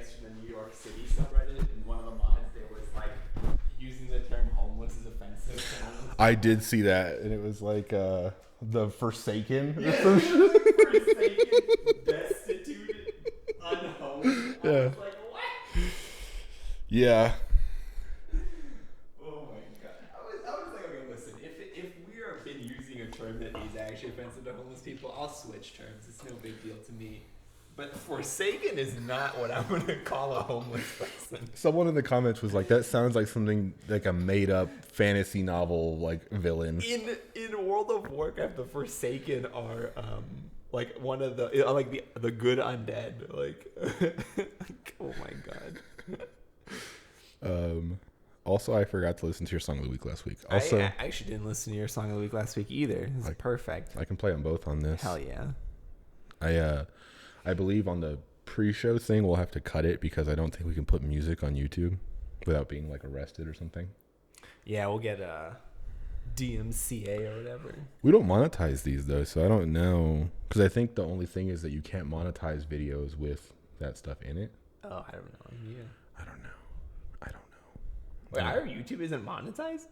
guess, from the New York City subreddit, and one of the mods there was like using the term homeless is offensive to homeless. I did see that, and it was like the Forsaken. Yeah, forsaken, destitute, unhomed. Yeah. I was like, what? Yeah. Oh my god. I was like, okay, listen, if we are been using a term that is actually offensive to homeless people, I'll switch terms. It's no big deal to me. But forsaken is not what I'm gonna call a homeless person. Someone in the comments was like, "That sounds like something like a made-up fantasy novel, like villain." In World of Warcraft, the Forsaken are like one of the like the good undead. Like, oh my god. Also, I forgot to listen to your song of the week last week. Also, I actually didn't listen to your song of the week last week either. This is perfect. I can play them both on this. Hell yeah. I believe on the pre-show thing we'll have to cut it because I don't think we can put music on YouTube without being like arrested or something. Yeah, we'll get a DMCA or whatever. We don't monetize these though, so I don't know, because I think the only thing is that you can't monetize videos with that stuff in it. Oh, I don't know. Yeah. I don't know. Wait, our YouTube isn't monetized?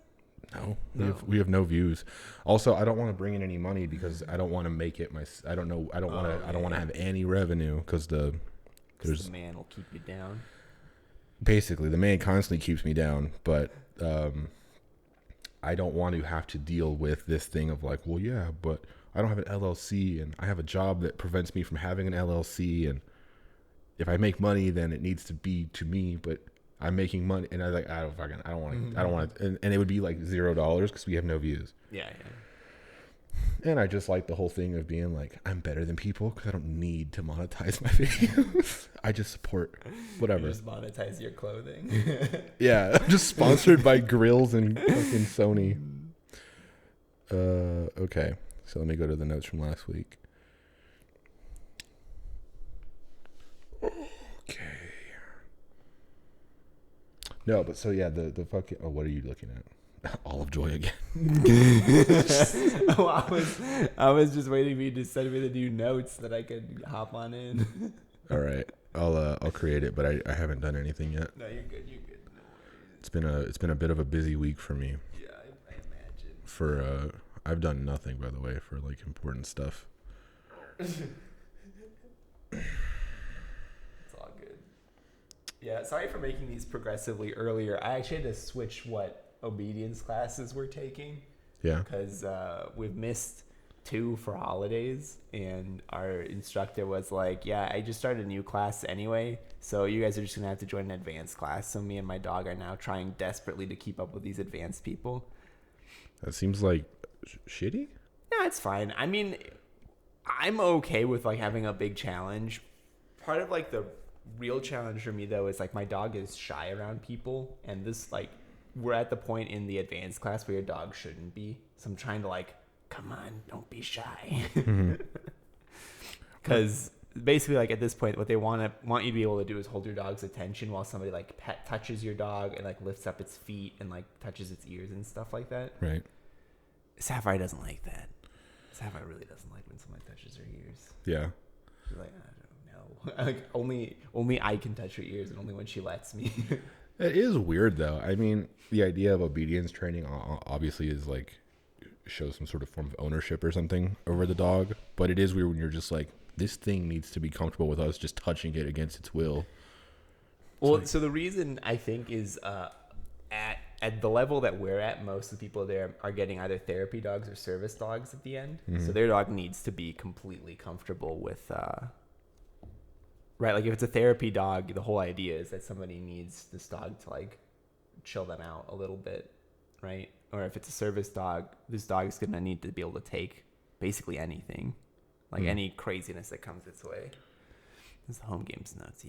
No, we have no views. Also, I don't want to bring in any money because I don't want to make it my. I don't know. I don't want to have any revenue because the man will keep you down. Basically, the man constantly keeps me down, but I don't want to have to deal with this thing of like, well, yeah, but I don't have an LLC and I have a job that prevents me from having an LLC, and if I make money, then it needs to be to me, but I'm making money, and I don't want to, and it would be like $0 because we have no views. Yeah. And I just like the whole thing of being like, I'm better than people because I don't need to monetize my videos. I just support whatever. You just monetize your clothing. Yeah, I'm just sponsored by Grills and fucking Sony. Okay, so let me go to the notes from last week. Okay. No, but so yeah, the fucking. Oh, what are you looking at? Olive Joy again. I was just waiting for you to send me the new notes that I could hop on in. All right, I'll create it, but I haven't done anything yet. No, you're good. No worries. It's been a bit of a busy week for me. Yeah, I imagine. I've done nothing, by the way, for like important stuff. It's all good. Yeah, sorry for making these progressively earlier. I actually had to switch what obedience classes we're taking. Yeah. Because we've missed 2 for holidays, and our instructor was like, yeah, I just started a new class anyway, so you guys are just going to have to join an advanced class. So me and my dog are now trying desperately to keep up with these advanced people. That seems like shitty? Yeah, it's fine. I mean, I'm okay with like having a big challenge. Part of like the real challenge for me though is like my dog is shy around people, and this like we're at the point in the advanced class where your dog shouldn't be. So I'm trying to like, come on, don't be shy. Because basically like at this point, what they want you to be able to do is hold your dog's attention while somebody like touches your dog and like lifts up its feet and like touches its ears and stuff like that. Right. Sapphire doesn't like that. Sapphire really doesn't like when someone touches her ears. Yeah. She's like, I don't know. Like only I can touch her ears, and only when she lets me. It is weird though. I mean, the idea of obedience training obviously is like shows some sort of form of ownership or something over the dog, but it is weird when you're just like, this thing needs to be comfortable with us just touching it against its will. Well, so the reason I think is at the level that we're at, most of the people there are getting either therapy dogs or service dogs at the end. Mm-hmm. So their dog needs to be completely comfortable with right, like if it's a therapy dog, the whole idea is that somebody needs this dog to like chill them out a little bit, right? Or if it's a service dog, this dog is gonna need to be able to take basically anything, like any craziness that comes its way. This is the Homegames notes,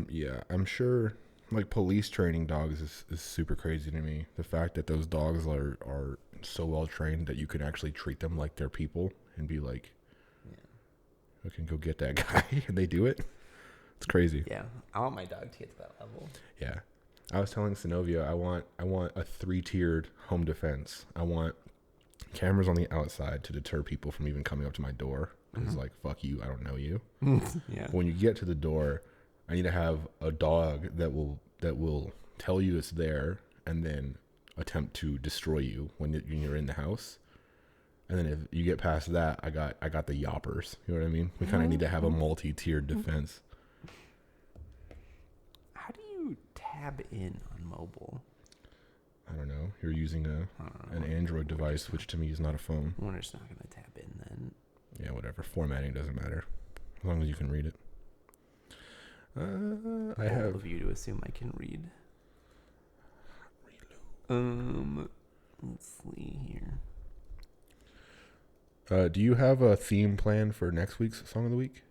yeah, I'm sure. Like police training dogs is super crazy to me. The fact that those dogs are so well trained that you can actually treat them like they're people and be like, I can go get that guy, and they do it. It's crazy. Yeah, I want my dog to get to that level. Yeah, I was telling Synovia, I want a 3-tiered home defense. I want cameras on the outside to deter people from even coming up to my door. because like, fuck you, I don't know you. Yeah. But when you get to the door, I need to have a dog that will tell you it's there and then attempt to destroy you when you're in the house. And then if you get past that, I got the yoppers. You know what I mean? We kind of need to have a multi-tiered defense. How do you tab in on mobile? I don't know. You're using an Android device, which to me is not a phone. We're just not going to tab in then. Yeah, whatever. Formatting doesn't matter. As long as you can read it. I have of you to assume I can read. Let's see here. Do you have a theme plan for next week's Song of the Week?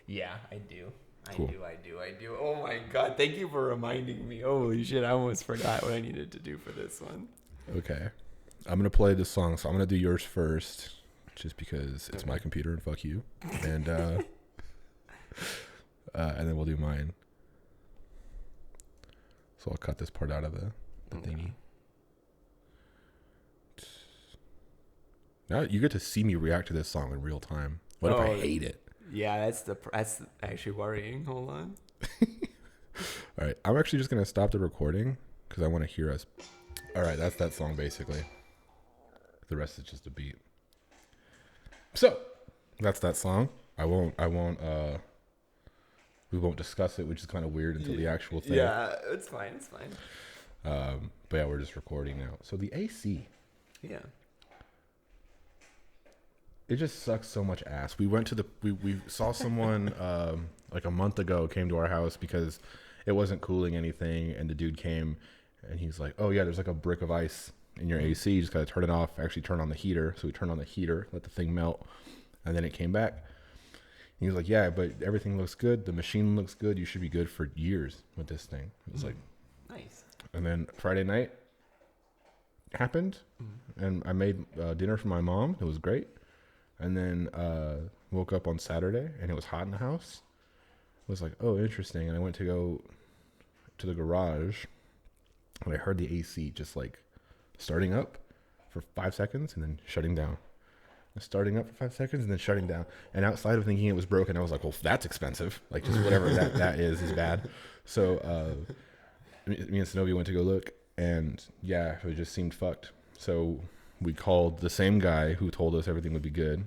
Yeah, I do. Cool. I do. Oh my god, thank you for reminding me. Holy shit, I almost forgot what I needed to do for this one. Okay. I'm going to play this song, so I'm going to do yours first, just because it's my computer and fuck you. And and then we'll do mine. So I'll cut this part out of the thingy. Now you get to see me react to this song in real time. What if I hate it? Yeah, that's actually worrying. Hold on. All right, I'm actually just gonna stop the recording because I want to hear us. All right, that's that song basically. The rest is just a beat. So that's that song. We won't discuss it, which is kind of weird until the actual thing. Yeah, it's fine. But yeah, we're just recording now. So the AC. Yeah. It just sucks so much ass. We went to we saw someone like a month ago came to our house because it wasn't cooling anything, and the dude came and he's like, "Oh yeah, there's like a brick of ice in your AC. You just gotta turn it off. Actually, turn on the heater." So we turned on the heater, let the thing melt, and then it came back. He was like, "Yeah, but everything looks good. The machine looks good. You should be good for years with this thing." It's like, nice. And then Friday night happened, and I made dinner for my mom. It was great. And then woke up on Saturday, and it was hot in the house. I was like, "Oh, interesting." And I went to go to the garage, and I heard the AC just like starting up for 5 seconds and then shutting down. Starting up for 5 seconds and then shutting down. And outside of thinking it was broken, I was like, "Well, that's expensive. Like just whatever that is bad." So me and Zenobia went to go look, and yeah, it just seemed fucked. So we called the same guy who told us everything would be good.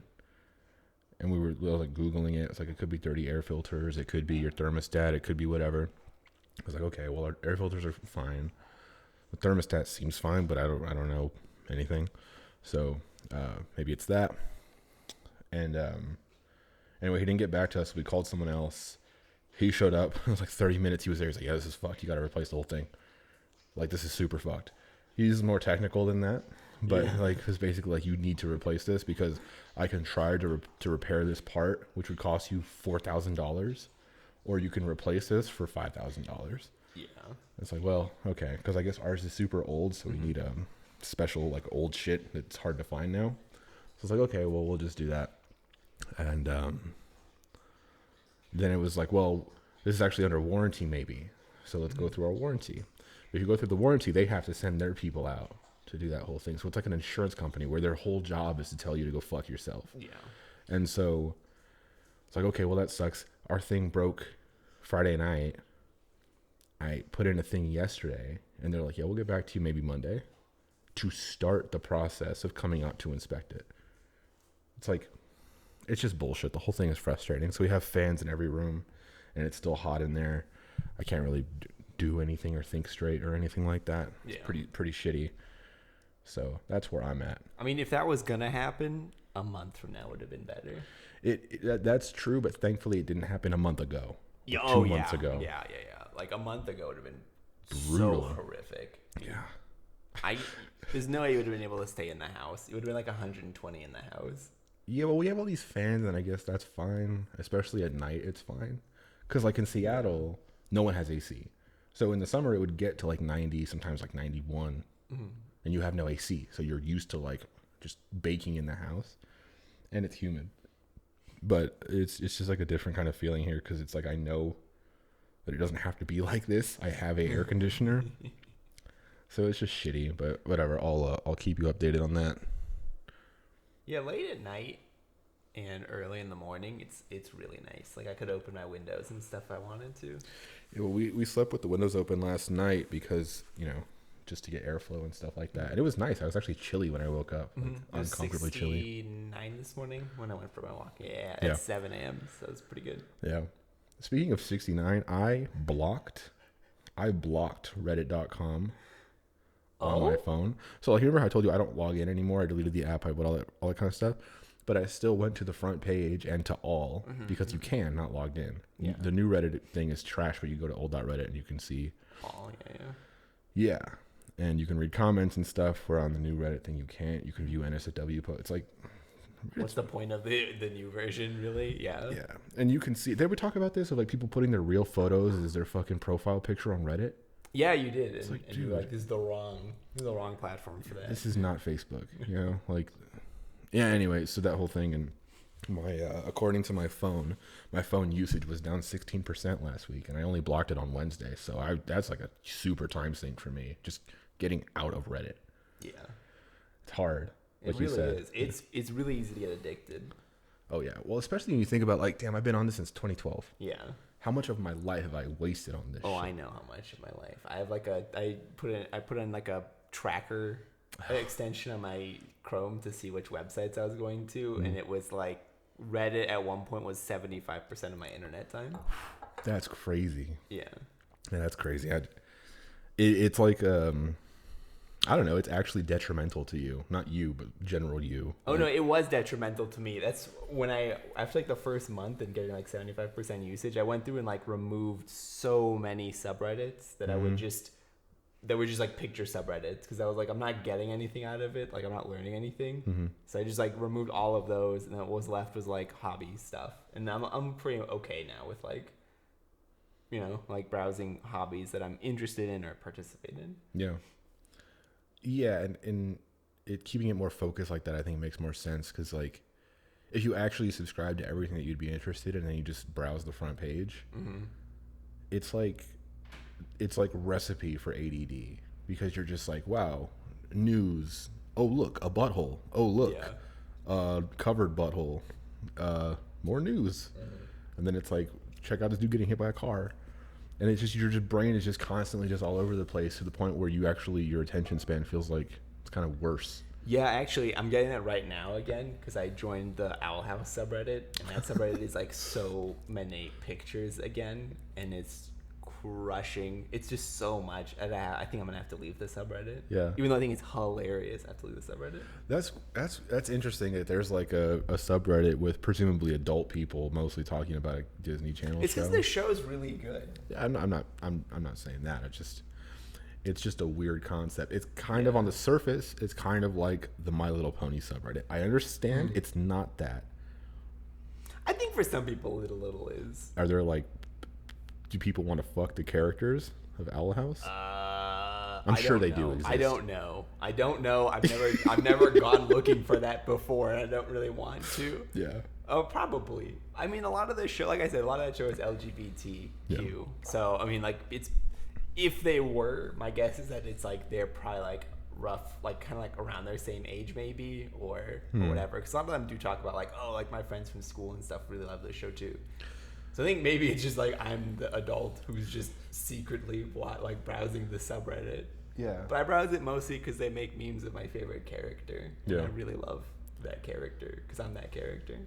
And we were like Googling it. It's like, it could be dirty air filters. It could be your thermostat. It could be whatever. I was like, okay, well, our air filters are fine. The thermostat seems fine, but I don't know anything. So maybe it's that. And anyway, he didn't get back to us. So we called someone else. He showed up. It was like 30 minutes. He was there. He's like, "Yeah, this is fucked. You got to replace the whole thing. Like, this is super fucked." He's more technical than that. But like, it's basically like, you need to replace this because I can try to repair this part, which would cost you $4,000, or you can replace this for $5,000. Yeah. It's like, well, okay, because I guess ours is super old, so we need special like old shit that's hard to find now. So it's like, okay, well, we'll just do that. And then it was like, well, this is actually under warranty maybe, so let's go through our warranty. If you go through the warranty, they have to send their people out to do that whole thing. So it's like an insurance company where their whole job is to tell you to go fuck yourself. Yeah. And so it's like, okay, well, that sucks. Our thing broke Friday night. I put in a thing yesterday, and they're like, "Yeah, we'll get back to you maybe Monday," to start the process of coming out to inspect it. It's like, it's just bullshit. The whole thing is frustrating. So we have fans in every room, and it's still hot in there. I can't really do anything or think straight or anything like that. It's pretty shitty. So that's where I'm at. I mean, if that was gonna happen, a month from now would have been better. That's true, but thankfully it didn't happen a month ago. Yeah, 2 months ago. Yeah. Like a month ago would have been brutal. So horrific. Yeah. There's no way you would have been able to stay in the house. It would have been like 120 in the house. Yeah, well, we have all these fans, and I guess that's fine. Especially at night, it's fine. Because like in Seattle, no one has AC. So in the summer, it would get to like 90, sometimes like 91. And you have no AC, so you're used to like just baking in the house, and it's humid. But it's just like a different kind of feeling here, because it's like, I know that it doesn't have to be like this. I have a air conditioner, so it's just shitty. But whatever, I'll keep you updated on that. Yeah, late at night and early in the morning, it's really nice. Like I could open my windows and stuff if I wanted to. Yeah, well, we slept with the windows open last night because, just to get airflow and stuff like that. And it was nice. I was actually chilly when I woke up. Like, uncomfortably chilly. 69 this morning when I went for my walk. Yeah, at 7 a.m. So it's pretty good. Yeah. Speaking of 69, I blocked Reddit.com on my phone. So like, remember how I told you I don't log in anymore? I deleted the app. I put all that kind of stuff. But I still went to the front page and to all because you can not logged in. Yeah. The new Reddit thing is trash, but you go to old.reddit and you can see. Oh, yeah. Yeah. And you can read comments and stuff, where on the new Reddit thing you can't. You can view NSFW posts. It's like... What's the point of the new version, really? Yeah. Yeah. And you can see... They would talk about this, of like people putting their real photos as their fucking profile picture on Reddit. Yeah, you did. It's and you were like, this is the wrong platform for that. This is not Facebook, like... Yeah, anyway, so that whole thing, and my according to my phone usage was down 16% last week, and I only blocked it on Wednesday, so that's like a super time sink for me, just getting out of Reddit. Yeah. It's hard. Like it really is. It's really easy to get addicted. Oh, yeah. Well, especially when you think about, like, damn, I've been on this since 2012. Yeah. How much of my life have I wasted on this shit? I know how much of my life. I have like I put in like a tracker extension on my Chrome to see which websites I was going to, and it was like Reddit at one point was 75% of my internet time. That's crazy. Yeah, that's crazy. It's like I don't know. It's actually detrimental to you, not you, but general you. Oh no, it was detrimental to me. That's when after like the first month and getting like 75% usage, I went through and like removed so many subreddits that that were just like picture subreddits, because I was like, I'm not getting anything out of it, like I'm not learning anything. So I just like removed all of those, and then what was left was like hobby stuff, and I'm pretty okay now with like, like browsing hobbies that I'm interested in or participate in. Yeah, and keeping it more focused like that, I think makes more sense, because like if you actually subscribe to everything that you'd be interested in and then you just browse the front page, it's like recipe for ADD, because you're just like, wow, news. Oh, look, a butthole. Oh, look, covered butthole. More news. And then it's like, check out this dude getting hit by a car. And it's just, your brain is just constantly just all over the place, to the point where your attention span feels like it's kind of worse. Yeah, actually, I'm getting it right now again, because I joined the Owl House subreddit, and that subreddit is like so many pictures again, and it's crushing. It's just so much. And I think I'm gonna have to leave the subreddit. Yeah. Even though I think it's hilarious, I have to leave the subreddit. That's interesting that there's like a subreddit with presumably adult people mostly talking about a Disney Channel show. It's because the show's really good. Yeah, I'm not saying that. It's just a weird concept. It's kind of on the surface. It's kind of like the My Little Pony subreddit. I understand it's not that. I think for some people, it a little is. Are there like? Do people want to fuck the characters of Owl House? I'm sure they do exist. I don't know. I've never gone looking for that before, and I don't really want to. Yeah. Oh, probably. I mean, a lot of the show, like I said, a lot of that show is LGBTQ. Yeah. So, I mean, like, if they were, my guess is that it's like they're probably like rough, like kind of like around their same age maybe, or whatever. Because a lot of them do talk about like, oh, like my friends from school and stuff really love this show too. So I think maybe it's just like I'm the adult who's just secretly like browsing the subreddit. Yeah. But I browse it mostly because they make memes of my favorite character. And I really love that character because I'm that character.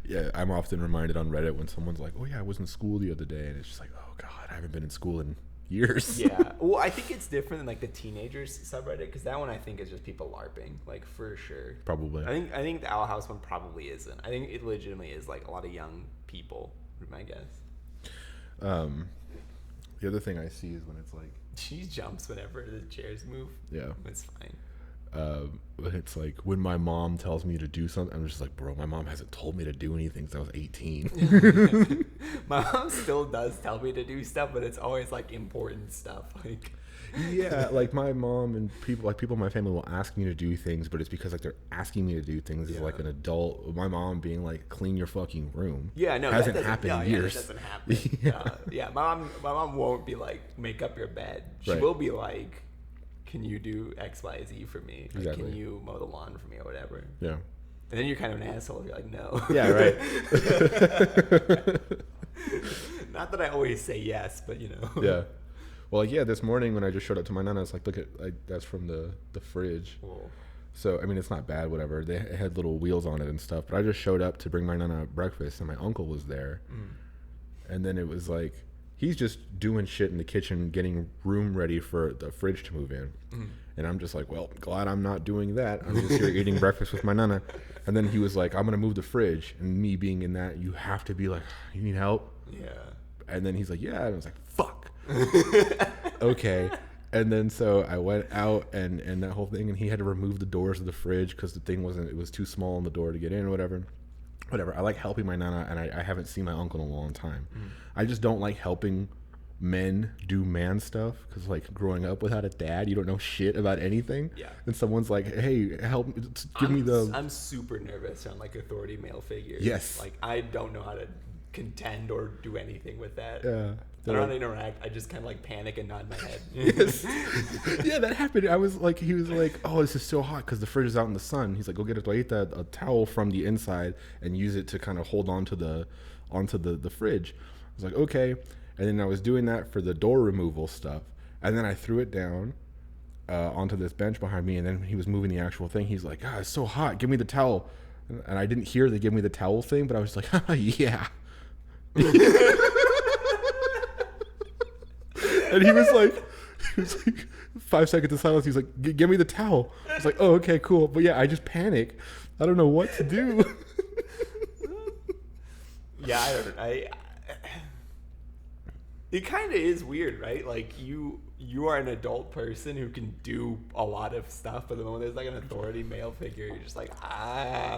Yeah, I'm often reminded on Reddit when someone's like, oh yeah, I was in school the other day. And it's just like, oh God, I haven't been in school in years. Yeah. Well, I think it's different than like the teenagers subreddit, because that one I think is just people LARPing, like for sure. Probably. I think the Owl House one probably isn't. I think it legitimately is like a lot of young people, my guess. The other thing I see is when it's like, she jumps whenever the chairs move. Yeah. It's fine. But it's like when my mom tells me to do something, I'm just like, bro, my mom hasn't told me to do anything since I was 18. My mom still does tell me to do stuff, but it's always like important stuff. Like, yeah, like my mom and people in my family will ask me to do things, but it's because like they're asking me to do things as like an adult. My mom being like, clean your fucking room. Yeah, no, hasn't happened in years. That doesn't happen. Yeah, my mom won't be like, make up your bed. She will be like, can you do X, Y, Z for me? Like, Exactly. can you mow the lawn for me or whatever? Yeah. And then you're kind of an asshole if you're like, no. Yeah, right. Not that I always say yes, but you know. Yeah. Well, like, yeah, this morning when I just showed up to my nana, it's like, look at, like, that's from the fridge. Whoa. So, I mean, it's not bad, whatever. They had little wheels on it and stuff. But I just showed up to bring my nana breakfast, and my uncle was there. And then it was like, he's just doing shit in the kitchen, getting room ready for the fridge to move in. And I'm just like, well, glad I'm not doing that. I'm just here eating breakfast with my nana. And then he was like, I'm going to move the fridge. And me being in that, you have to be like, you need help? Yeah. And then he's like, yeah. And I was like, fuck. Okay. And then so I went out and that whole thing, and he had to remove the doors of the fridge because the thing it was too small on the door to get in or whatever. I like helping my nana, and I haven't seen my uncle in a long time. I just don't like helping men do man stuff because, like, growing up without a dad, you don't know shit about anything. Yeah. And someone's like, hey, help, give me the... I'm super nervous on, like, authority male figures. Yes. Like, I don't know how to contend or do anything with that. Yeah. I don't know how to interact. I just kind of, like, panic and nod my head. Yes. Yeah, that happened. I was like, he was like, oh, this is so hot because the fridge is out in the sun. He's like, go get a towel from the inside and use it to kind of hold onto the fridge. I was like, okay. And then I was doing that for the door removal stuff. And then I threw it down onto this bench behind me. And then he was moving the actual thing. He's like, it's so hot. Give me the towel. And I didn't hear the give me the towel thing, but I was like, yeah. And he was like 5 seconds of silence. He's like, give me the towel. I was like, oh, okay, cool. But yeah, I just panic. I don't know what to do. Yeah, I don't know. It kind of is weird, right? Like, you are an adult person who can do a lot of stuff, but the moment there's, like, an authority male figure, you're just like,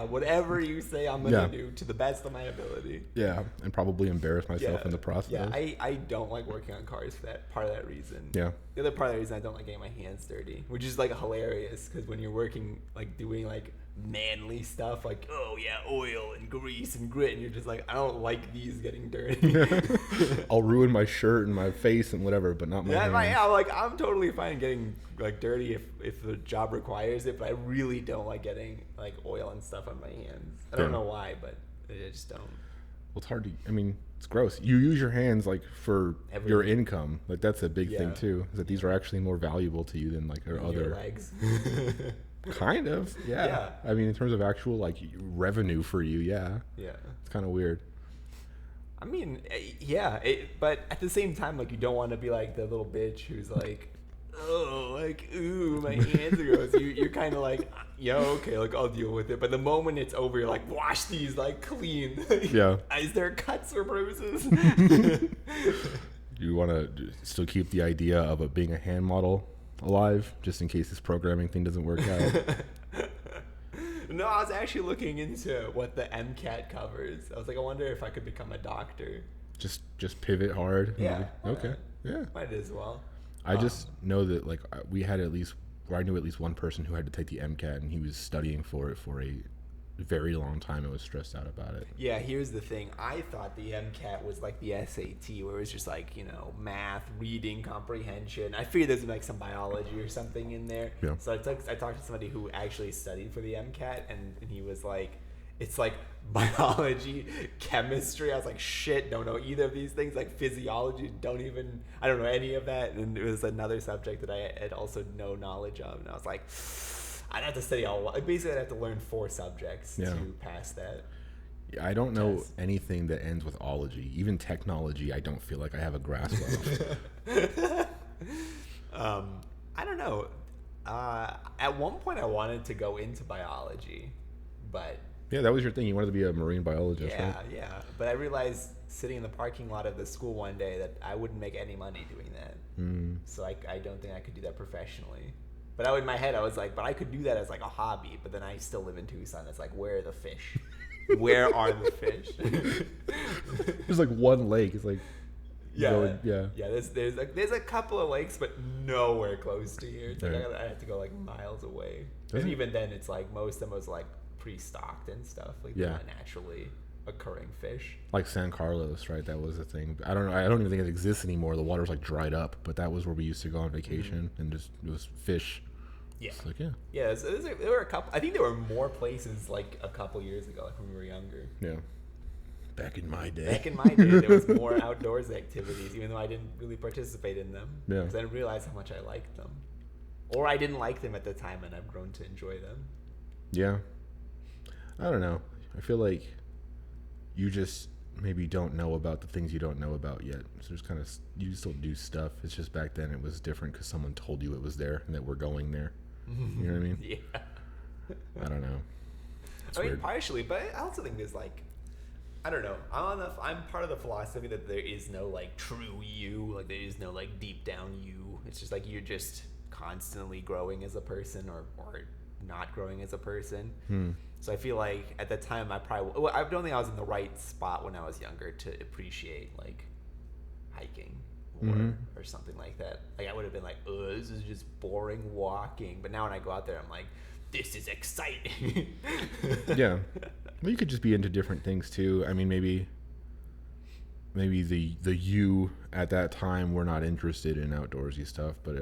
whatever you say, I'm going to do to the best of my ability. Yeah, and probably embarrass myself in the process. Yeah, I don't like working on cars for that part of that reason. Yeah. The other part of the reason I don't like getting my hands dirty, which is, like, hilarious, because when you're working, like, doing, like, manly stuff, like, oh yeah, oil and grease and grit, and you're just like, I don't like these getting dirty. I'll ruin my shirt and my face and whatever, but not my hands. I'm totally fine getting, like, dirty if the job requires it, but I really don't like getting, like, oil and stuff on my hands. I don't know why, but I just don't. Well, it's hard to, I mean, it's gross. You use your hands, like, for your income. Like, that's a big thing too, is that these are actually more valuable to you than, like, your other legs. Kind of, yeah. I mean, in terms of actual, like, revenue for you, yeah. It's kind of weird. I mean, yeah, but at the same time, like, you don't want to be like the little bitch who's like, oh, like, ooh, my hands are gross. You're kind of like, yeah, okay, like, I'll deal with it. But the moment it's over, you're like, wash these, like, clean. Yeah. Is there cuts or bruises? You want to still keep the idea of it being a hand model alive, just in case this programming thing doesn't work out? No, I was actually looking into what the MCAT covers. I was like, I wonder if I could become a doctor. Just pivot hard. Yeah. Okay. Yeah. Might as well. I just know that, like, we had I knew at least one person who had to take the MCAT, and he was studying for it for a very long time and was stressed out about it. Yeah, here's the thing. I thought the MCAT was like the SAT, where it was just like, you know, math, reading, comprehension. I figured there's like some biology or something in there. Yeah. So I talked to somebody who actually studied for the MCAT, and he was like, it's like biology, chemistry. I was like, shit, don't know either of these things. Like physiology, I don't know any of that. And it was another subject that I had also no knowledge of. And I was like, I'd have to study basically I'd have to learn 4 subjects to pass that. Yeah, I don't know anything that ends with ology. Even technology, I don't feel like I have a grasp of. I don't know. At one point I wanted to go into biology, but... Yeah, that was your thing. You wanted to be a marine biologist, right? Yeah. But I realized sitting in the parking lot of the school one day that I wouldn't make any money doing that. So I don't think I could do that professionally. But in my head, I was like, but I could do that as like a hobby. But then I still live in Tucson. It's like, where are the fish? Where are the fish? There's like one lake. It's like, yeah. There's a couple of lakes, but nowhere close to here. It's like I have to go like miles away. And even then, it's like most of them was like pre-stocked and stuff, like not naturally. occurring fish. Like San Carlos, right? That was a thing. I don't know. I don't even think it exists anymore. The water's like dried up, but that was where we used to go on vacation and just it was fish. Yeah. It's like, yeah. Yeah, there were a couple. I think there were more places like a couple years ago, like when we were younger. Yeah. Back in my day. Back in my day, there was more outdoors activities, even though I didn't really participate in them. Yeah. Because I didn't realize how much I liked them. Or I didn't like them at the time, and I've grown to enjoy them. Yeah. I don't know. I feel like you just maybe don't know about the things you don't know about yet. So there's kind of, you still do stuff. It's just back then it was different because someone told you it was there and that we're going there. You know what I mean? Yeah. I don't know. It's I mean, weird. partially, but I also think there's like, I don't know. I'm part of the philosophy that there is no like true you, like there is no like deep down you. It's just like you're just constantly growing as a person or not growing as a person. So I feel like at the time I don't think I was in the right spot when I was younger to appreciate like hiking or something like that. Like I would have been like, oh, this is just boring walking. But now when I go out there, I'm like, this is exciting. Yeah. Well, you could just be into different things too. I mean, maybe the you at that time were not interested in outdoorsy stuff, but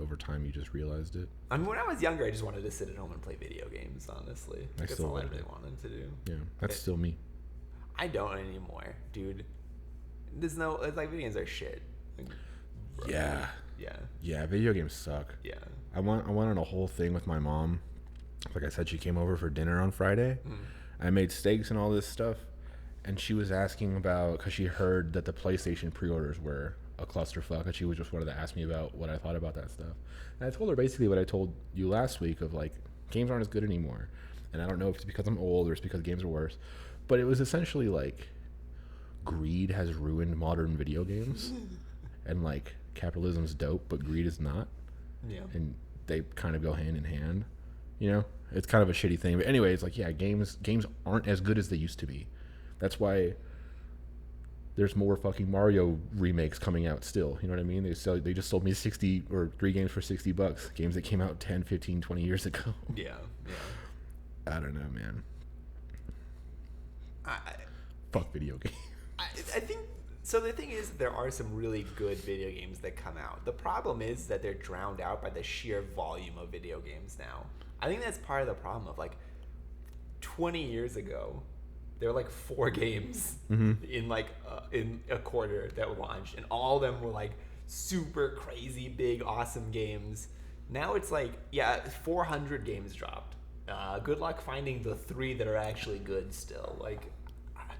over time you just realized it. I mean, when I was younger, I just wanted to sit at home and play video games, honestly. That's all I really wanted to do. Yeah, that's still me. I don't anymore, dude. It's like video games are shit. Like, Yeah. Yeah. Yeah, video games suck. Yeah. I went on a whole thing with my mom. Like I said, she came over for dinner on Friday. I made steaks and all this stuff. And she was asking about, because she heard that the PlayStation pre-orders were a clusterfuck, and she just wanted to ask me about what I thought about that stuff. And I told her basically what I told you last week of like, games aren't as good anymore. And I don't know if it's because I'm old or it's because games are worse. But it was essentially like, greed has ruined modern video games. And like, capitalism's dope, but greed is not. Yeah. And they kind of go hand in hand. You know? It's kind of a shitty thing. But anyway, it's like, yeah, games aren't as good as they used to be. That's why there's more fucking Mario remakes coming out still. You know what I mean? They just sold me 60 or 3 games for $60. Games that came out 10, 15, 20 years ago. Yeah. I don't know, man. Fuck video games. I think so. The thing is, there are some really good video games that come out. The problem is that they're drowned out by the sheer volume of video games now. I think that's part of the problem of like 20 years ago. There were like 4 games in like in a quarter that were launched, and all of them were like super crazy, big, awesome games. Now it's like 400 games dropped. Good luck finding the 3 that are actually good still. Like,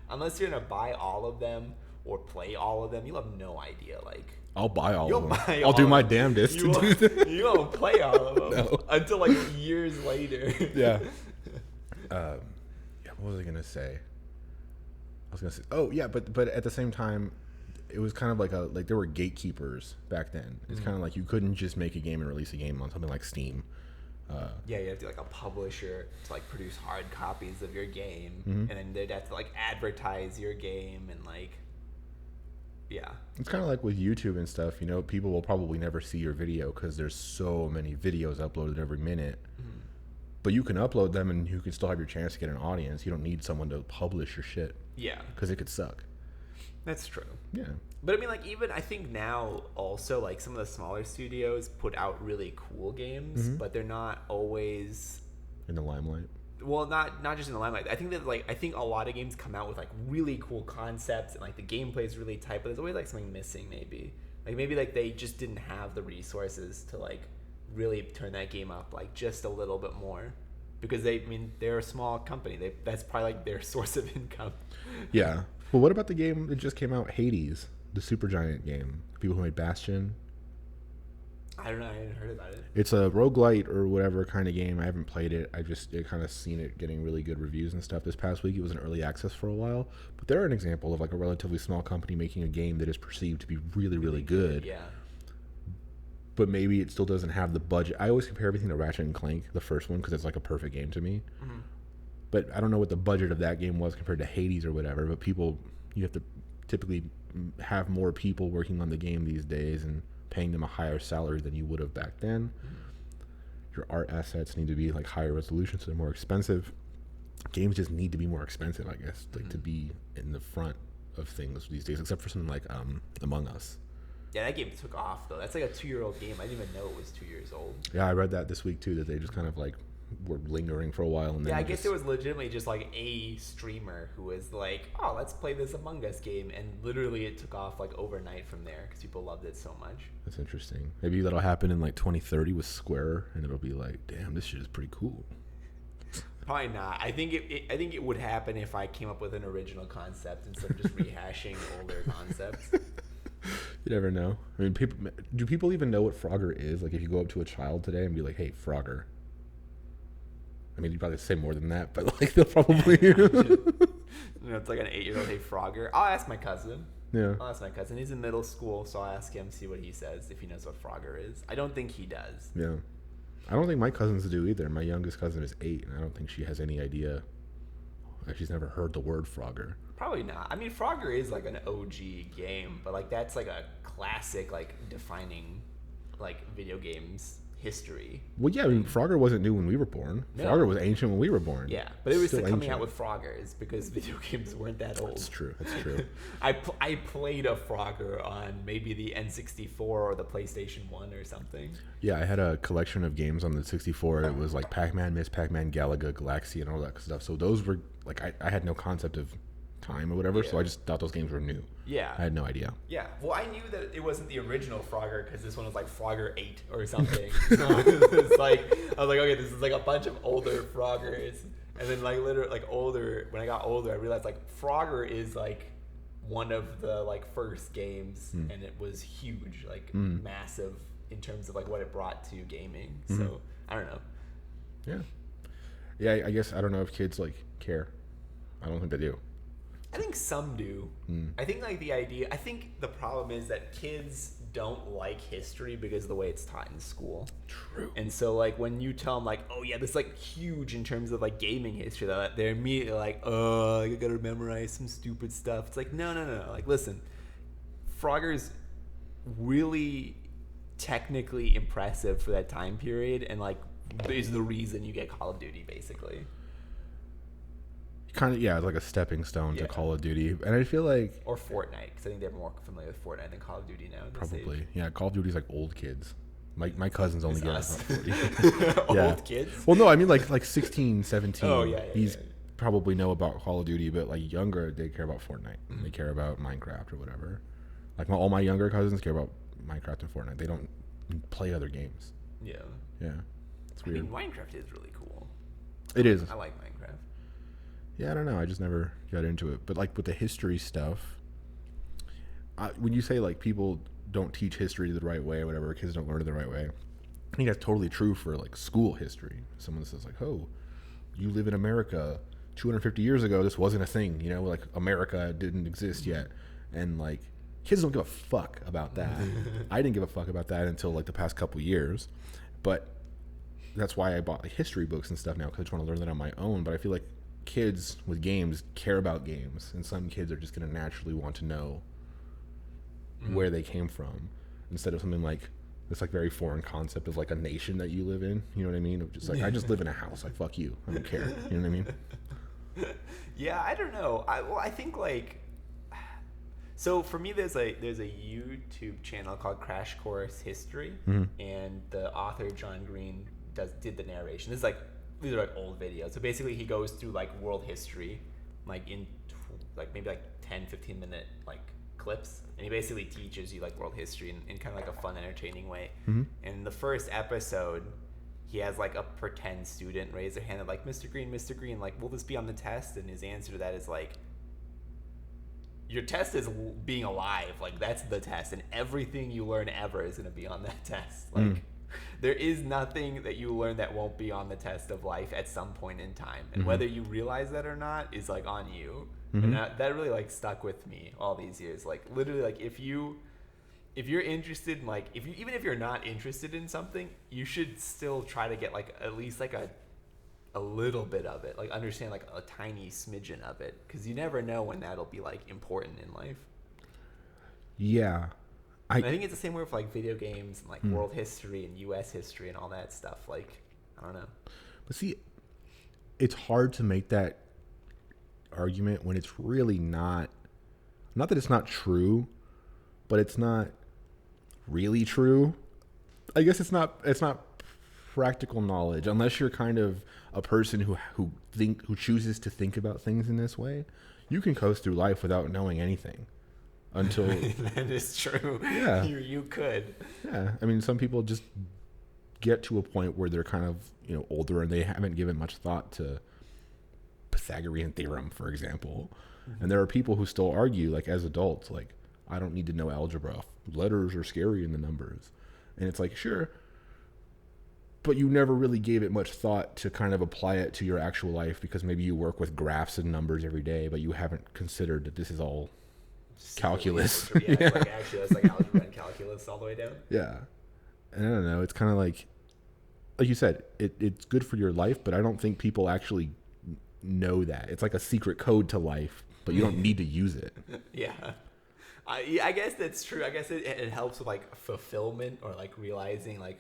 unless you're gonna buy all of them or play all of them, you'll have no idea. Like, I'll buy all of them. I'll do my damnedest to do that. You won't play all of them until like years later. Yeah. What was I gonna say? Oh yeah, but at the same time, it was kind of like there were gatekeepers back then. It's kind of like you couldn't just make a game and release a game on something like Steam. You have to like a publisher to like produce hard copies of your game, and then they'd have to like advertise your game and like. Yeah. It's kind of like with YouTube and stuff, you know, people will probably never see your video because there's so many videos uploaded every minute. But you can upload them and you can still have your chance to get an audience. You don't need someone to publish your shit. Yeah. Because it could suck. That's true. Yeah. But I mean, like, even I think now also, like, some of the smaller studios put out really cool games, but they're not always in the limelight. Well, not just in the limelight. I think that I think a lot of games come out with like really cool concepts and like the gameplay is really tight, but there's always like something missing. Maybe like they just didn't have the resources to like really turn that game up like just a little bit more, because they're a small company. That's probably like their source of income. Yeah. Well, what about the game that just came out, Hades, the Supergiant game? People who made Bastion. I don't know. I hadn't heard about it. It's a roguelite or whatever kind of game. I haven't played it. I kind of seen it getting really good reviews and stuff this past week. It was in early access for a while. But they're an example of like a relatively small company making a game that is perceived to be really, really good. Yeah. But maybe it still doesn't have the budget. I always compare everything to Ratchet and Clank, the first one, because it's like a perfect game to me. But I don't know what the budget of that game was compared to Hades or whatever. But you have to typically have more people working on the game these days and paying them a higher salary than you would have back then. Your art assets need to be like higher resolution, so they're more expensive. games just need to be more expensive, I guess, like to be in the front of things these days, except for something like Among Us. Yeah, that game took off though. That's like a 2-year-old game. I didn't even know it was 2 years old. Yeah, I read that this week too, that they just kind of like were lingering for a while, and then yeah, I guess it was legitimately just like a streamer who was like, "Oh, let's play this Among Us game," and literally it took off like overnight from there because people loved it so much. That's interesting. Maybe that'll happen in like 2030 with Square, and it'll be like, damn, this shit is pretty cool. Probably not. I think I think it would happen if I came up with an original concept instead of just rehashing older concepts. You never know. I mean, do people even know what Frogger is? Like, if you go up to a child today and be like, "Hey, Frogger," I mean, you'd probably say more than that, but like they'll probably. It's like an 8-year-old, "Hey, Frogger." I'll ask my cousin. Yeah. I'll ask my cousin. He's in middle school, so I'll ask him, see what he says, if he knows what Frogger is. I don't think he does. Yeah. I don't think my cousins do either. My youngest cousin is 8, and I don't think she has any idea. Like, she's never heard the word Frogger. Probably not. I mean, Frogger is like an OG game, but like that's like a classic, like defining, like video games history. Well, yeah, I mean, Frogger wasn't new when we were born. No. Frogger was ancient when we were born. Yeah, but it was still coming out with Froggers because video games weren't that old. That's true. That's true. I played a Frogger on maybe the N64 or the PlayStation 1 or something. Yeah, I had a collection of games on the 64. It was like Pac-Man, Miss Pac-Man, Galaga, Galaxy, and all that stuff. So those were like I had no concept of time or whatever, so I just thought those games were new. Yeah. I had no idea. Yeah. Well, I knew that it wasn't the original Frogger because this one was like Frogger 8 or something. So it's like, I was like, okay, this is like a bunch of older Froggers. And then like literally like older, when I got older, I realized like Frogger is like one of the like first games and it was huge, like massive in terms of like what it brought to gaming. So I don't know. Yeah. Yeah, I guess I don't know if kids like care. I don't think they do. I think some do. I think like I think the problem is that kids don't like history because of the way it's taught in school. True. And so like when you tell them like, oh yeah, this is like huge in terms of like gaming history, they're immediately like, oh, I gotta memorize some stupid stuff. It's like, no. Like, listen, Frogger's really technically impressive for that time period and like is the reason you get Call of Duty basically. Kind of, yeah, it's like a stepping stone to Call of Duty, and I feel like or Fortnite because I think they're more familiar with Fortnite than Call of Duty now. Probably, yeah. Call of Duty's like old kids. My cousins only get us. Old kids. Well, no, I mean like 16, 17. Oh yeah. He's probably know about Call of Duty, but like younger, they care about Fortnite. They care about Minecraft or whatever. Like all my younger cousins care about Minecraft and Fortnite. They don't play other games. Yeah. Yeah. It's weird. I mean, Minecraft is really cool. It is. I like Minecraft. Yeah, I don't know. I just never got into it. But like with the history stuff, when you say like people don't teach history the right way or whatever, kids don't learn it the right way, I think that's totally true for like school history. Someone says like, oh, you live in America 250 years ago, this wasn't a thing, you know, like America didn't exist yet. And like kids don't give a fuck about that. I didn't give a fuck about that until like the past couple years. But that's why I bought like history books and stuff now, because I just want to learn that on my own. But I feel like kids with games care about games, and some kids are just going to naturally want to know where they came from instead of something like this like very foreign concept of like a nation that you live in, you know what I mean? Of just like I just live in a house, like fuck you, I don't care, you know what I mean? Yeah, I don't know. I think like, so for me there's a YouTube channel called Crash Course History, and the author John Green did the narration. This is like, these are like old videos. So basically he goes through like world history, like in like maybe like 10-15 minute like clips, and he basically teaches you like world history in kind of like a fun, entertaining way. And in the first episode, he has like a pretend student raise their hand and like, Mr. Green, like, will this be on the test? And his answer to that is like, your test is being alive. Like, that's the test, and everything you learn ever is going to be on that test. Like, there is nothing that you learn that won't be on the test of life at some point in time. And whether you realize that or not is like on you. And that really like stuck with me all these years. Like literally, like if you're interested in like, even if you're not interested in something, you should still try to get like at least like a little bit of it, like understand like a tiny smidgen of it, because you never know when that'll be like important in life. Yeah. I think it's the same way with like video games and like world history and U.S. history and all that stuff. Like, I don't know. But see, it's hard to make that argument when it's really not that it's not true, but it's not really true. I guess it's not practical knowledge unless you're kind of a person who chooses to think about things in this way. You can coast through life without knowing anything until that is true. Yeah, you could. Yeah, I mean, some people just get to a point where they're kind of older and they haven't given much thought to Pythagorean theorem, for example. Mm-hmm. And there are people who still argue, like as adults, like I don't need to know algebra. Letters are scary in the numbers, and it's like sure. But you never really gave it much thought to kind of apply it to your actual life because maybe you work with graphs and numbers every day, but you haven't considered that this is all calculus. Yeah, yeah. Like actually that's like algebra and calculus all the way down. Yeah. And I don't know, it's kind of like you said, it's good for your life, but I don't think people actually know that. It's like a secret code to life, but you don't need to use it. Yeah. I guess that's true. I guess it helps with like fulfillment or like realizing like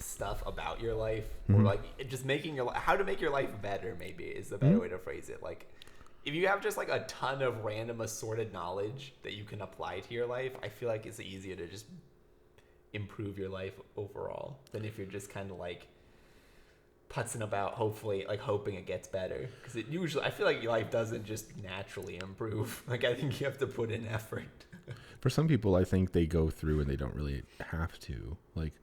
stuff about your life, or like just making how to make your life better maybe is the better way to phrase it. Like if you have just like a ton of random assorted knowledge that you can apply to your life, I feel like it's easier to just improve your life overall than if you're just kind of like putzing about, hopefully like hoping it gets better, because it usually, I feel like your life doesn't just naturally improve. Like I think you have to put in effort. For some people, I think they go through and they don't really have to. Like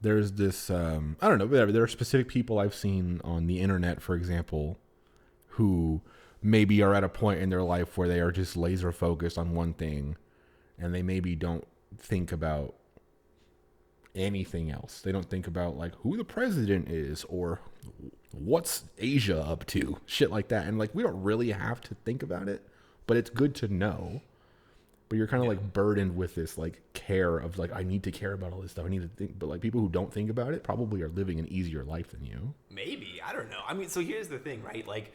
there's this I don't know, whatever, there are specific people I've seen on the internet, for example, who maybe are at a point in their life where they are just laser focused on one thing and they maybe don't think about anything else. They don't think about like who the president is or what's Asia up to, shit like that. And like we don't really have to think about it, but it's good to know. But you're kind of like burdened with this like care of like I need to care about all this stuff. I need to think, but like people who don't think about it probably are living an easier life than you. Maybe, I don't know. I mean, so here's the thing, right? Like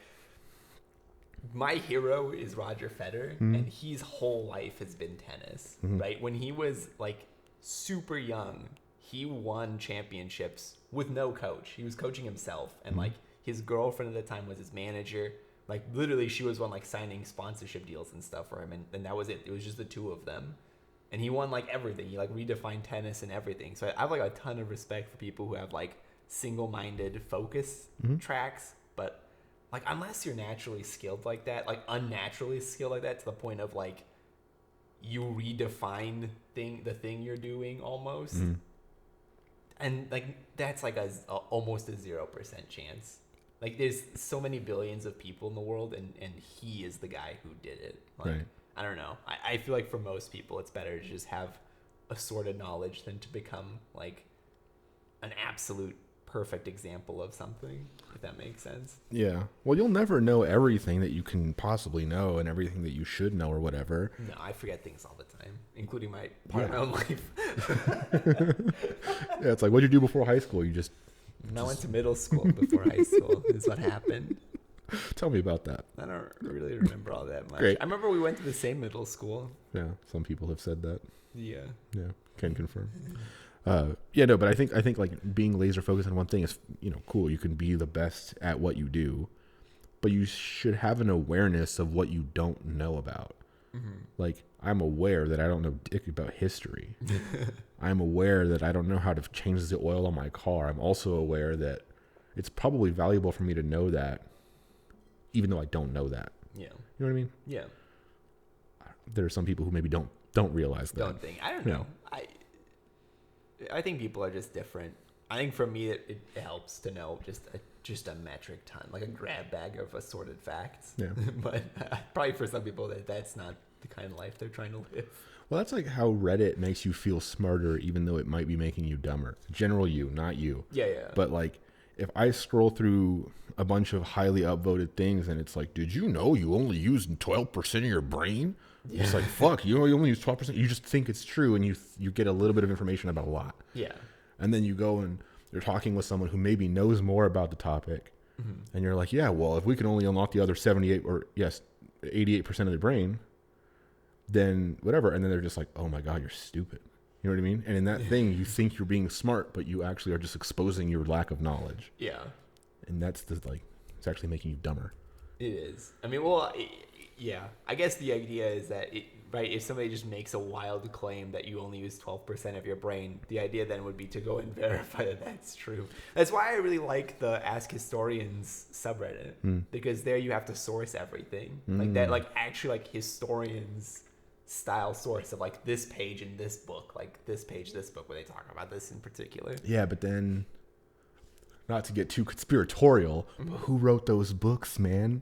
my hero is Roger Federer, and his whole life has been tennis, right? When he was like super young, he won championships with no coach. He was coaching himself, and like his girlfriend at the time was his manager. Like literally she was one like signing sponsorship deals and stuff for him, and that was it. It was just the two of them, and he won like everything. He like redefined tennis and everything. So I have like a ton of respect for people who have like single-minded focus tracks, but like unless you're naturally skilled like that, like unnaturally skilled like that to the point of like you redefine the thing you're doing almost, and like that's like almost a 0% chance. Like there's so many billions of people in the world, and he is the guy who did it. Like, right. I don't know. I feel like for most people it's better to just have assorted knowledge than to become like an absolute perfect example of something, if that makes sense. Yeah. Well, you'll never know everything that you can possibly know and everything that you should know or whatever. No, I forget things all the time, including my part of my own life. Yeah, it's like, what'd you do before high school? I went to middle school before high school is what happened. Tell me about that. I don't really remember all that much. Great. I remember we went to the same middle school. Yeah, some people have said that. Yeah. Yeah, can confirm. Yeah, no, but I think like being laser focused on one thing is, cool. You can be the best at what you do, but you should have an awareness of what you don't know about. Like, I'm aware that I don't know dick about history. I'm aware that I don't know how to change the oil on my car. I'm also aware that it's probably valuable for me to know that, even though I don't know that. Yeah. You know what I mean? Yeah. There are some people who maybe don't realize that. Don't think. I don't know. I think people are just different. I think for me it helps to know just a metric ton, like a grab bag of assorted facts. Yeah. But probably for some people that's not the kind of life they're trying to live. Well, that's like how Reddit makes you feel smarter, even though it might be making you dumber. General you, not you. Yeah, yeah. But like, if I scroll through a bunch of highly upvoted things and it's like, did you know you only use 12% of your brain? Yeah. It's like, fuck, you only use 12%. You just think it's true, and you get a little bit of information about a lot. Yeah. And then you go and you're talking with someone who maybe knows more about the topic, and you're like, yeah, well, if we can only unlock the other 88% of the brain, then whatever. And then they're just like, oh my God, you're stupid. You know what I mean? And in that thing, you think you're being smart, but you actually are just exposing your lack of knowledge. Yeah. And that's it's actually making you dumber. It is. I mean, well, yeah. I guess the idea is that, if somebody just makes a wild claim that you only use 12% of your brain, the idea then would be to go and verify that that's true. That's why I really like the Ask Historians subreddit, because there you have to source everything. Like that, actually historians style source of this page in this book, this page, this book, where they talk about this in particular. Yeah, but then, not to get too conspiratorial, but who wrote those books, man?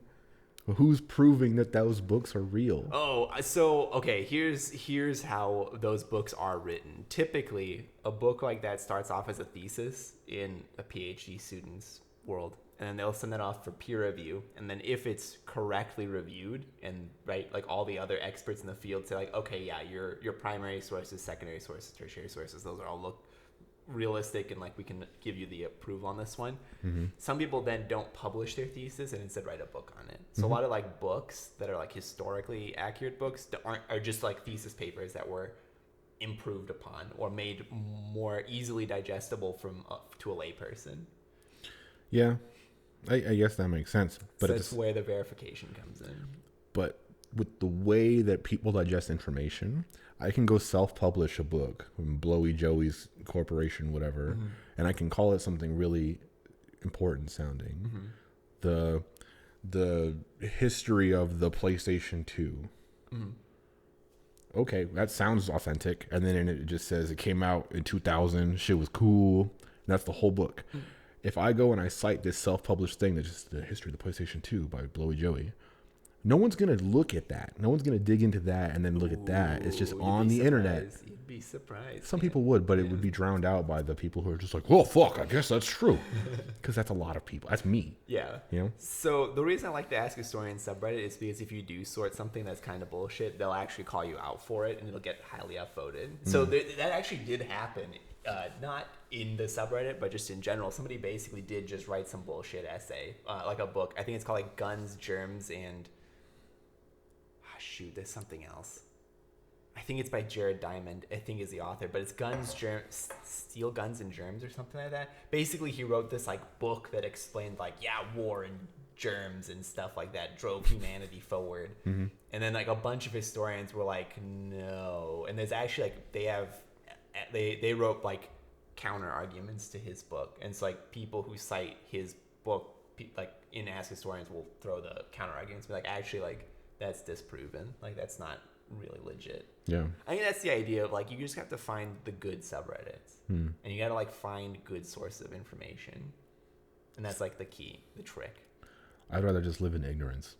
Who's proving that those books are real? Oh, so okay, here's how those books are written. Typically, a book like that starts off as a thesis in a PhD student's world, and then they'll send that off for peer review. And then if it's correctly reviewed, and all the other experts in the field say okay, yeah, your primary sources, secondary sources, tertiary sources, those are all look realistic, and we can give you the approval on this one. Some people then don't publish their thesis and instead write a book on it. So a lot of books that are historically accurate books are just thesis papers that were improved upon or made more easily digestible to a layperson. Yeah, I guess that makes sense. But so that's where the verification comes in. But with the way that people digest information, I can go self-publish a book from Blowy Joey's corporation, whatever, and I can call it something really important sounding. The history of the PlayStation 2. Okay, that sounds authentic. And then it just says it came out in 2000. Shit was cool. And that's the whole book. If I go and I cite this self-published thing that's just the history of the PlayStation 2 by Blowy Joey, no one's going to look at that. No one's going to dig into that and then look at that. It's just on the internet. You'd be surprised. Some people would, but it would be drowned out by the people who are just oh, fuck, I guess that's true. Because that's a lot of people. That's me. Yeah. You know? So the reason I like the Ask Historians subreddit is because if you do sort something that's kind of bullshit, they'll actually call you out for it and it'll get highly upvoted. So that actually did happen. Not in the subreddit, but just in general. Somebody basically did just write some bullshit essay, a book. I think it's called Guns, Germs, and... there's something else. I think it's by Jared Diamond, I think is the author, but it's Steel Guns and Germs or something like that. Basically, he wrote this book that explained war and germs and stuff like that drove humanity forward. And then a bunch of historians were no. And there's actually they wrote counter arguments to his book, and it's people who cite his book in Ask Historians will throw the counter arguments, be actually that's disproven. That's not really legit. Yeah. I think that's the idea of you just have to find the good subreddits. And you got to find good sources of information. And that's the key, the trick. I'd rather just live in ignorance.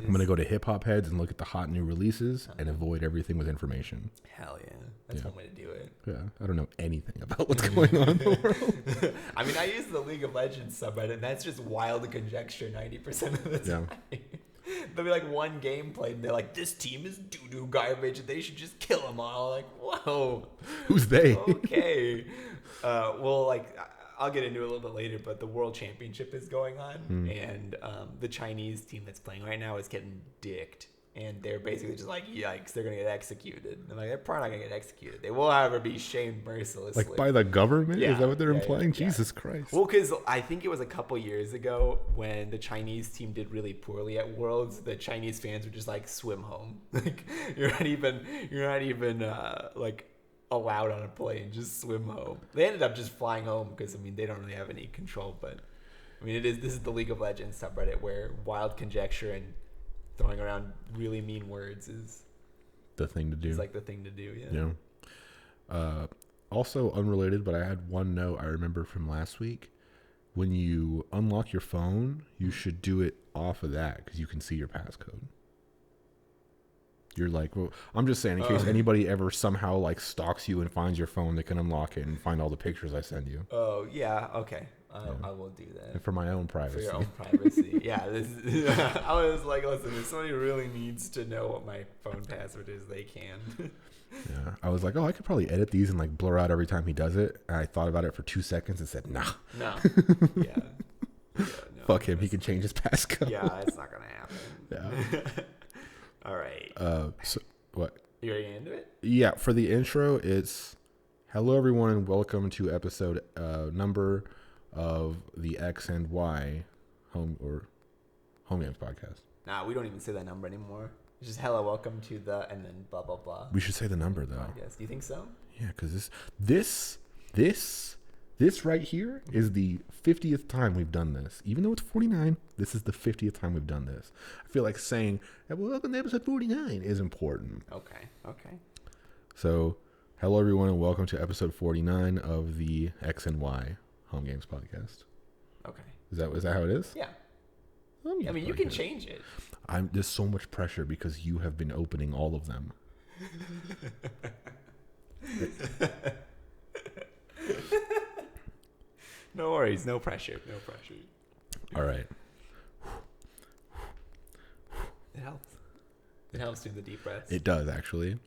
I'm going to go to hip hop heads and look at the hot new releases and avoid everything with information. Hell yeah. That's one way to do it. Yeah. I don't know anything about what's going on in the world. I mean, I use the League of Legends subreddit, and that's just wild conjecture 90% of the time. Yeah. There'll be one game played, and they're this team is doo-doo garbage, and they should just kill them all. Whoa. Who's they? Okay. Well, I'll get into it a little bit later, but the World Championship is going on, and the Chinese team that's playing right now is getting dicked. And they're basically just yikes, they're going to get executed. And they're probably not going to get executed. They will, however, be shamed mercilessly. By the government? Yeah, is that what they're implying? Yeah. Jesus Christ. Well, because I think it was a couple years ago when the Chinese team did really poorly at Worlds, the Chinese fans were just swim home. You're not even allowed on a plane, just swim home. They ended up just flying home because, they don't really have any control. But, this is the League of Legends subreddit where wild conjecture and throwing around really mean words is the thing to do. It's the thing to do, yeah. Yeah. Also unrelated, but I had one note I remember from last week. When you unlock your phone, you should do it off of that because you can see your passcode. You're well, I'm just saying in case anybody ever somehow stalks you and finds your phone, they can unlock it and find all the pictures I send you. Oh, yeah. Okay. I will do that. And for my own privacy. For your own privacy. Yeah. I was listen, if somebody really needs to know what my phone password is, they can. Yeah. I was I could probably edit these and blur out every time he does it. And I thought about it for 2 seconds and said, nah. No. Yeah. No, fuck him. He can change his passcode. Yeah, it's not going to happen. Yeah. All right. So what? You ready to get into it? Yeah. For the intro, it's hello everyone and welcome to episode number of the X and Y Homegames podcast. Nah, we don't even say that number anymore. It's just hello, welcome to the, and then blah blah blah. We should say the number though. Yes. Do you think so? Yeah, because this right here is the 50th time we've done this. Even though it's 49, this is the 50th time we've done this. I feel like saying, well, welcome to episode 49 is important. Okay. So, hello everyone and welcome to episode 49 of the X and Y Home Games podcast. Okay. Is that how it is? Yeah. I mean, you can change it. There's so much pressure because you have been opening all of them. No worries, no pressure. All right. It helps. It helps do the deep breaths. It does, actually.